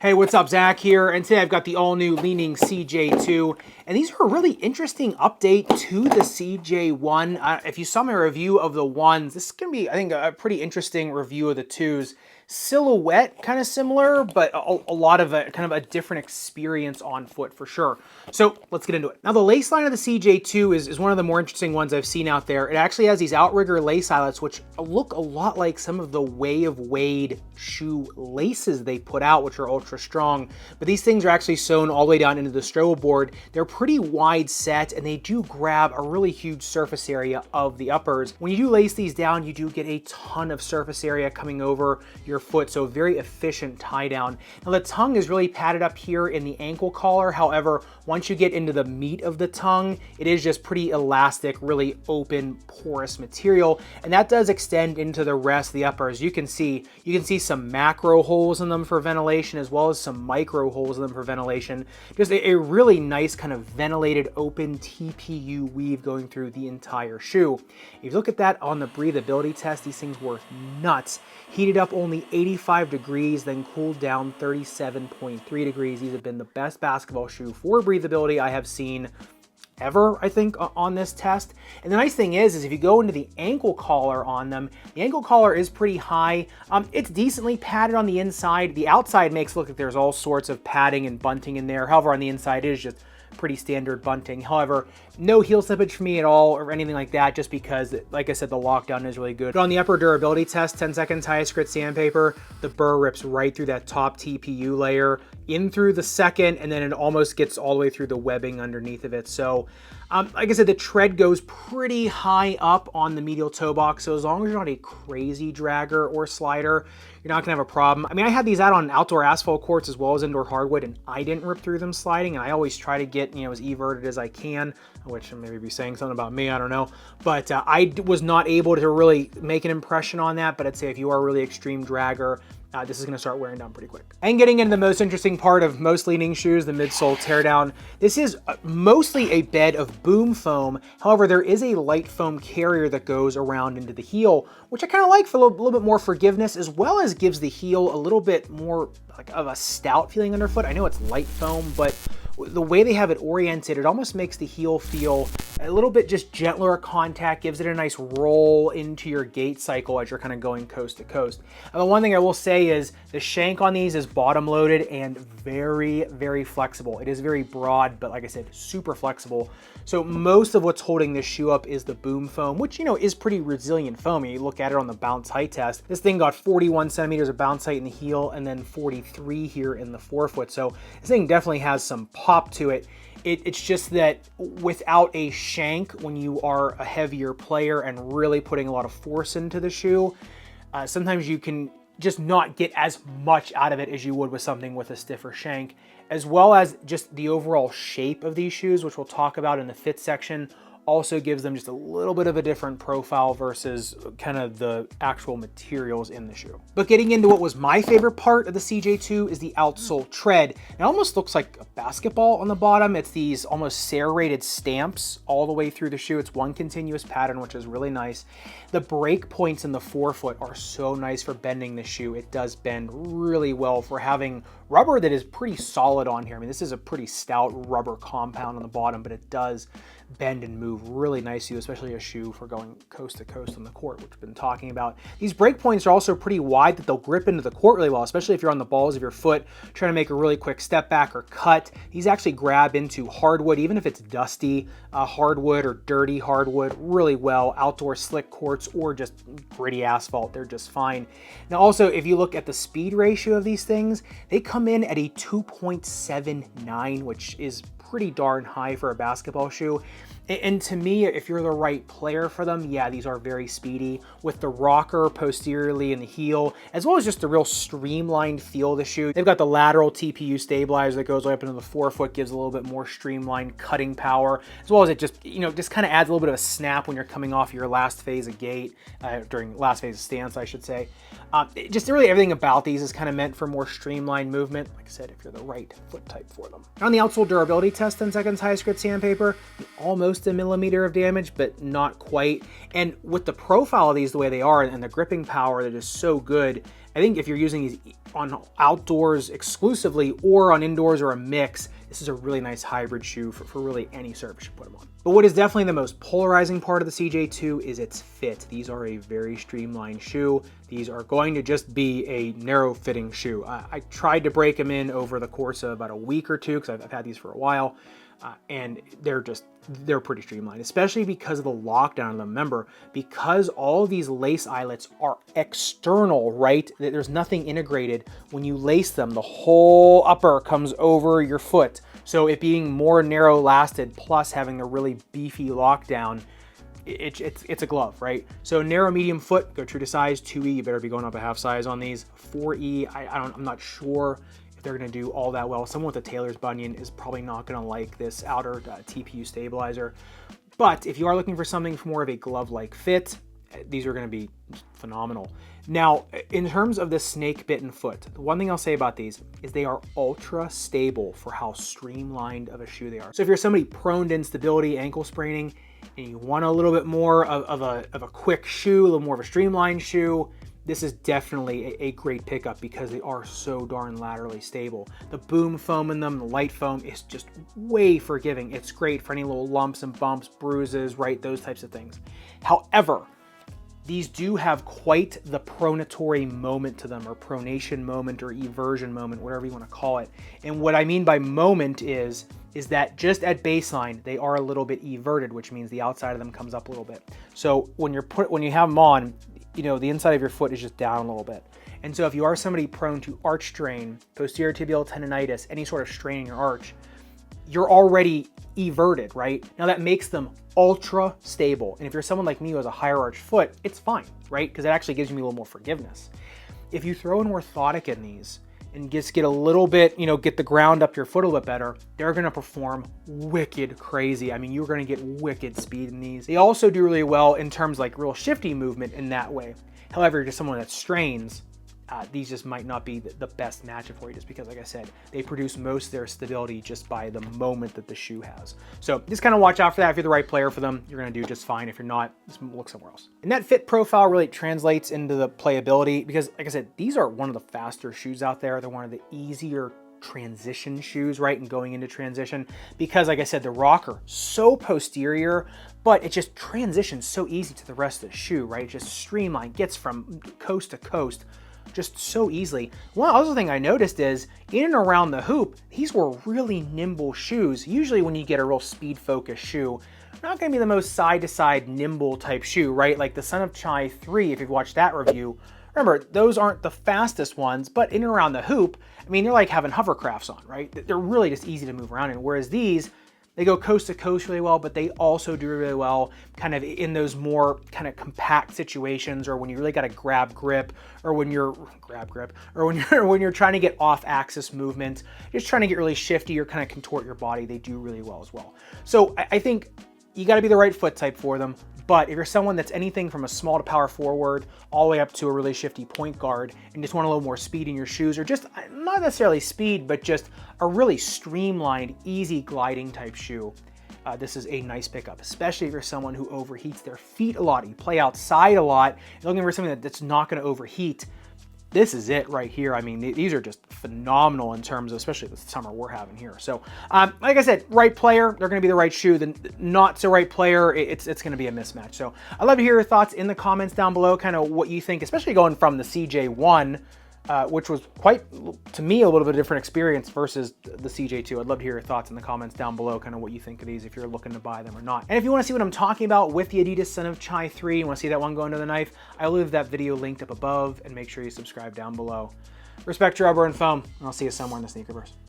Hey, what's up? Zach here, and today I've got the all-new Li-Ning CJ2, and these are a really interesting update to the CJ1. If you saw my review of the ones, this is going to be, I think, a pretty interesting review of the twos. Silhouette, kind of similar, but a lot of kind of a different experience on foot for sure. So let's get into it. Now the lace line of the CJ2 is one of the more interesting ones I've seen out there. It actually has these outrigger lace eyelets, which look a lot like some of the Way of Wade shoe laces they put out, which are ultra strong. But these things are actually sewn all the way down into the strobe board. They're pretty wide set, and they do grab a really huge surface area of the uppers. When you do lace these down, you do get a ton of surface area coming over your foot, so very efficient tie down. Now the tongue is really padded up here in the ankle collar. However, once you get into the meat of the tongue, it is just pretty elastic, really open, porous material, and that does extend into the rest of the uppers. You can see some macro holes in them for ventilation, as well as some micro holes in them for ventilation. Just a really nice kind of ventilated open TPU weave going through the entire shoe. If you look at that on the breathability test, these things were nuts. Heated up only 85 degrees, then cooled down 37.3 degrees. These have been the best basketball shoe for breathability I have seen ever, I think, on this test. And the nice thing is if you go into the ankle collar on them, the ankle collar is pretty high. It's decently padded on the inside. The outside makes it look like there's all sorts of padding and bunting in there. However, on the inside it is just pretty standard bunting. However, no heel slippage for me at all or anything like that, just because, like I said, the lockdown is really good. But on the upper durability test, 10 seconds highest grit sandpaper, the burr rips right through that top TPU layer, in through the second, and then it almost gets all the way through the webbing underneath of it. So, like I said, the tread goes pretty high up on the medial toe box, so as long as you're not a crazy dragger or slider, you're not gonna have a problem. I mean, I had these out on outdoor asphalt courts as well as indoor hardwood, and I didn't rip through them sliding, and I always try to get, as everted as I can, which maybe be saying something about me, I don't know. But I was not able to really make an impression on that, but I'd say if you are a really extreme dragger, this is going to start wearing down pretty quick. And getting into the most interesting part of most Li-Ning shoes, the midsole teardown. This is mostly a bed of boom foam. However, there is a light foam carrier that goes around into the heel, which I kind of like for a little bit more forgiveness, as well as gives the heel a little bit more like of a stout feeling underfoot. I know it's light foam, but the way they have it oriented, it almost makes the heel feel a little bit just gentler contact, gives it a nice roll into your gait cycle as you're kind of going coast to coast. And the one thing I will say is the shank on these is bottom loaded and very, very flexible. It is very broad, but like I said, super flexible. So most of what's holding this shoe up is the boom foam, which, is pretty resilient foam. You look at it on the bounce height test. This thing got 41 centimeters of bounce height in the heel and then 43 here in the forefoot. So this thing definitely has some pop to it. It's just that without a shank, when you are a heavier player and really putting a lot of force into the shoe, sometimes you can just not get as much out of it as you would with something with a stiffer shank, as well as just the overall shape of these shoes, which we'll talk about in the fit section, also gives them just a little bit of a different profile versus kind of the actual materials in the shoe. But getting into what was my favorite part of the CJ2 is the outsole tread. It almost looks like a basketball on the bottom. It's these almost serrated stamps all the way through the shoe. It's one continuous pattern, which is really nice. The break points in the forefoot are so nice for bending the shoe. It does bend really well for having rubber that is pretty solid on here. I mean, this is a pretty stout rubber compound on the bottom, but it does bend and move really nicely, especially a shoe for going coast to coast on the court, which we've been talking about. These break points are also pretty wide that they'll grip into the court really well, especially if you're on the balls of your foot trying to make a really quick step back or cut. These actually grab into hardwood, even if it's dusty hardwood or dirty hardwood, really well. Outdoor slick courts or just gritty asphalt, they're just fine. Now also, if you look at the speed ratio of these things, they come in at a 2.79, which is pretty darn high for a basketball shoe. And to me, if you're the right player for them, yeah, these are very speedy with the rocker posteriorly in the heel, as well as just the real streamlined feel of the shoe. They've got the lateral TPU stabilizer that goes up into the forefoot, gives a little bit more streamlined cutting power, as well as it just, just kind of adds a little bit of a snap when you're coming off your last phase of gait, during last phase of stance, I should say. Just really everything about these is kind of meant for more streamlined movement. Like I said, if you're the right foot type for them. On the outsole durability test, 10 seconds highest grit sandpaper, we almost almost a millimeter of damage, but not quite. And with the profile of these the way they are and the gripping power that is so good, I think if you're using these on outdoors exclusively or on indoors or a mix, this is a really nice hybrid shoe for really any surface you put them on. But what is definitely the most polarizing part of the CJ2 is its fit. These are a very streamlined shoe. These are going to just be a narrow fitting shoe. I tried to break them in over the course of about a week or two because I've had these for a while. And they're pretty streamlined, especially because of the lockdown of them. Remember, because all these lace eyelets are external, right? There's nothing integrated. When you lace them, the whole upper comes over your foot. So it being more narrow lasted, plus having the really beefy lockdown, it's a glove, right? So narrow medium foot, go true to size. 2E, you better be going up a half size on these. 4E, I'm not sure if they're going to do all that well. Someone with a Taylor's bunion is probably not going to like this outer TPU stabilizer. But if you are looking for something more of a glove-like fit, these are going to be phenomenal. Now, in terms of the snake bitten foot, the one thing I'll say about these is they are ultra stable for how streamlined of a shoe they are. So if you're somebody prone to instability, ankle spraining, and you want a little bit more of a quick shoe, a little more of a streamlined shoe, this is definitely a great pickup because they are so darn laterally stable. The boom foam in them, the light foam is just way forgiving. It's great for any little lumps and bumps, bruises, right? Those types of things. However, these do have quite the pronatory moment to them, or pronation moment, or eversion moment, whatever you want to call it. And what I mean by moment is that just at baseline, they are a little bit everted, which means the outside of them comes up a little bit. So when you have them on, you know, the inside of your foot is just down a little bit. And so if you are somebody prone to arch strain, posterior tibial tendonitis, any sort of strain in your arch, you're already everted, right? Now that makes them ultra stable. And if you're someone like me who has a higher arch foot, it's fine, right? Because it actually gives me a little more forgiveness. If you throw an orthotic in these and just get a little bit, you know, get the ground up your foot a little bit better, they're going to perform wicked crazy. I mean, you're going to get wicked speed in these. They also do really well in terms like real shifty movement in that way. However, just someone that strains, these just might not be the best matchup for you, just because, like I said, they produce most of their stability just by the moment that the shoe has. So just kind of watch out for that. If you're the right player for them, you're going to do just fine. If you're not, just look somewhere else. And that fit profile really translates into the playability because, like I said, these are one of the faster shoes out there. They're one of the easier transition shoes, right? And going into transition because, like I said, the rocker so posterior, but it just transitions so easy to the rest of the shoe, right? It just streamlined, gets from coast to coast just so easily. One other thing I noticed is in and around the hoop, these were really nimble shoes. Usually when you get a real speed focused shoe, not going to be the most side to side nimble type shoe, right? Like the Son of Chai 3, if you've watched that review, remember those aren't the fastest ones, but in and around the hoop, I mean, they're like having hovercrafts on, right? They're really just easy to move around in. Whereas these, they go coast to coast really well, but they also do really well kind of in those more kind of compact situations, or when you really got to grab grip, or when you're when you're trying to get off axis movement, just trying to get really shifty or kind of contort your body. They do really well as well. So I think you got to be the right foot type for them. But if you're someone that's anything from a small to power forward all the way up to a really shifty point guard and just want a little more speed in your shoes, or just not necessarily speed, but just a really streamlined, easy gliding type shoe, this is a nice pickup, especially if you're someone who overheats their feet a lot. You play outside a lot, you're looking for something that's not going to overheat. This is it right here. I mean, these are just phenomenal in terms of, especially the summer we're having here. So, like I said, right player, they're going to be the right shoe. The not so right player, it's going to be a mismatch. So I'd love to hear your thoughts in the comments down below, kind of what you think, especially going from the CJ1, which was quite, to me, a little bit different experience versus the CJ2. I'd love to hear your thoughts in the comments down below, kind of what you think of these, if you're looking to buy them or not. And if you want to see what I'm talking about with the Adidas Son of Chai 3, you want to see that one go into the knife, I'll leave that video linked up above, and make sure you subscribe down below. Respect your rubber and foam, and I'll see you somewhere in the Sneakerverse.